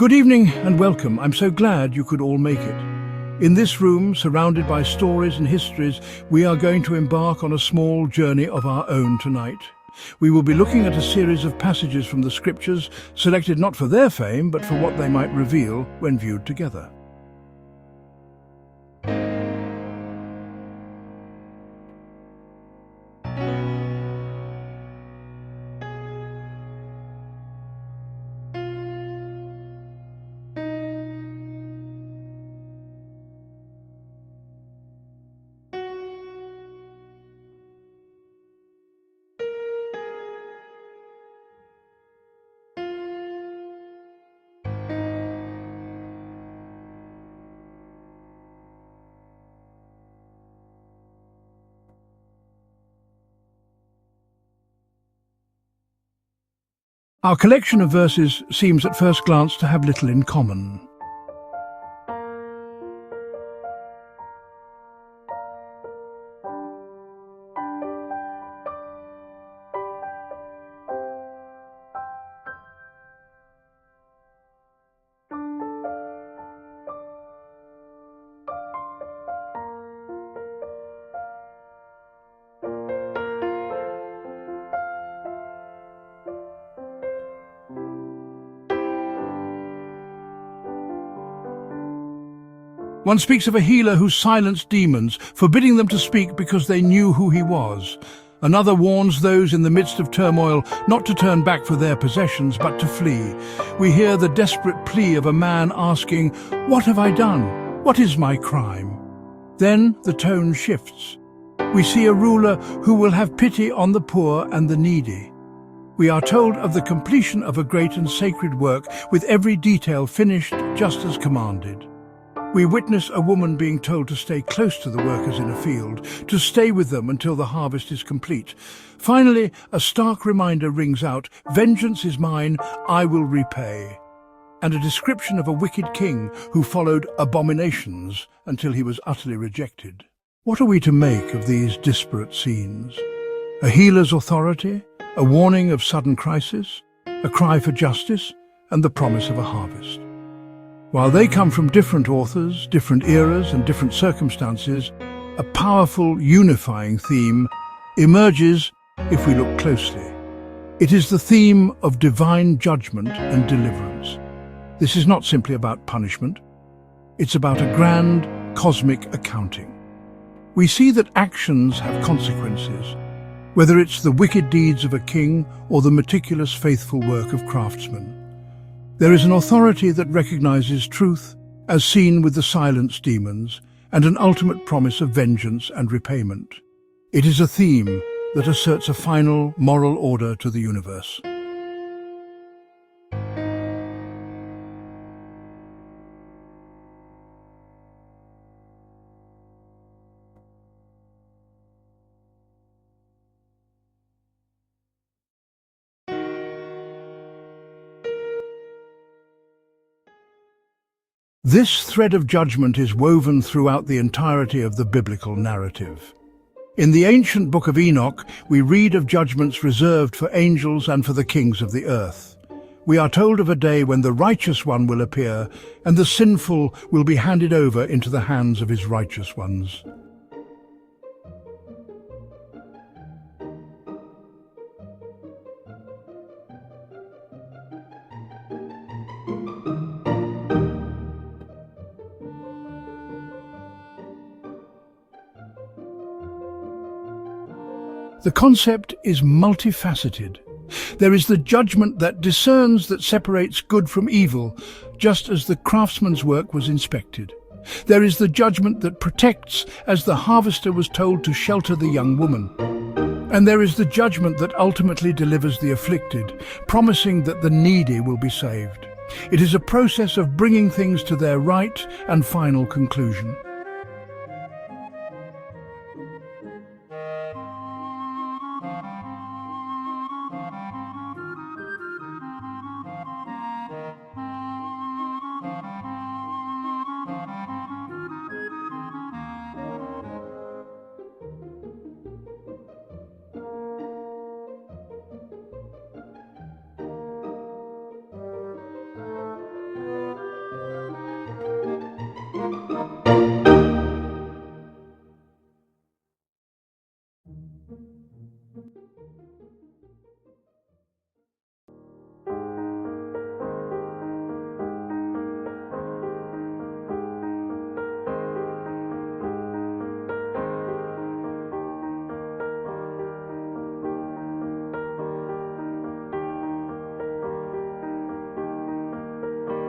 Good evening and welcome. I'm so glad you could all make it. In this room, surrounded by stories and histories, we are going to embark on a small journey of our own tonight. We will be looking at a series of passages from the scriptures, selected not for their fame, but for what they might reveal when viewed together. Our collection of verses seems at first glance to have little in common. One speaks of a healer who silenced demons, forbidding them to speak because they knew who he was. Another warns those in the midst of turmoil not to turn back for their possessions, but to flee. We hear the desperate plea of a man asking, "What have I done? What is my crime?" Then the tone shifts. We see a ruler who will have pity on the poor and the needy. We are told of the completion of a great and sacred work, with every detail finished just as commanded. We witness a woman being told to stay close to the workers in a field, to stay with them until the harvest is complete. Finally, a stark reminder rings out, "Vengeance is mine, I will repay." And a description of a wicked king who followed abominations until he was utterly rejected. What are we to make of these disparate scenes? A healer's authority, a warning of sudden crisis, a cry for justice, and the promise of a harvest. While they come from different authors, different eras, and different circumstances, a powerful, unifying theme emerges if we look closely. It is the theme of divine judgment and deliverance. This is not simply about punishment. It's about a grand, cosmic accounting. We see that actions have consequences, whether it's the wicked deeds of a king or the meticulous, faithful work of craftsmen. There is an authority that recognizes truth, as seen with the silenced demons, and an ultimate promise of vengeance and repayment. It is a theme that asserts a final moral order to the universe. This thread of judgment is woven throughout the entirety of the biblical narrative. In the ancient book of Enoch, we read of judgments reserved for angels and for the kings of the earth. We are told of a day when the righteous one will appear, and the sinful will be handed over into the hands of his righteous ones. The concept is multifaceted. There is the judgment that discerns, that separates good from evil, just as the craftsman's work was inspected. There is the judgment that protects, as the harvester was told to shelter the young woman. And there is the judgment that ultimately delivers the afflicted, promising that the needy will be saved. It is a process of bringing things to their right and final conclusion.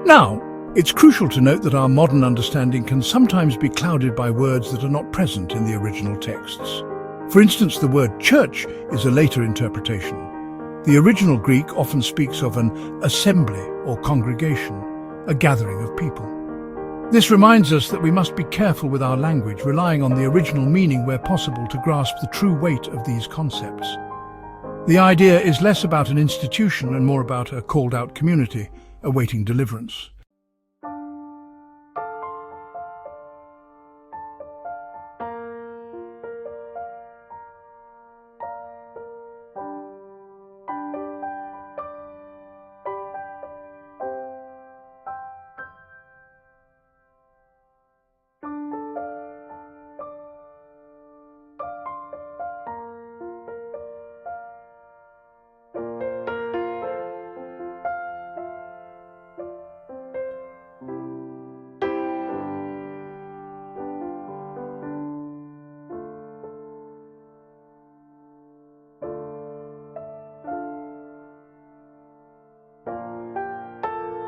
Now, it's crucial to note that our modern understanding can sometimes be clouded by words that are not present in the original texts. For instance, the word church is a later interpretation. The original Greek often speaks of an assembly or congregation, a gathering of people. This reminds us that we must be careful with our language, relying on the original meaning where possible to grasp the true weight of these concepts. The idea is less about an institution and more about a called-out community awaiting deliverance.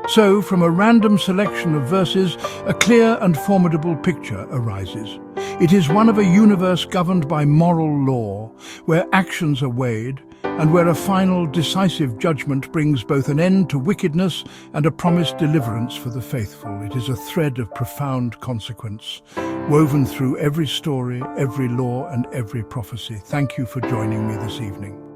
So, from a random selection of verses, a clear and formidable picture arises. It is one of a universe governed by moral law, where actions are weighed, and where a final, decisive judgment brings both an end to wickedness and a promised deliverance for the faithful. It is a thread of profound consequence, woven through every story, every law, and every prophecy. Thank you for joining me this evening.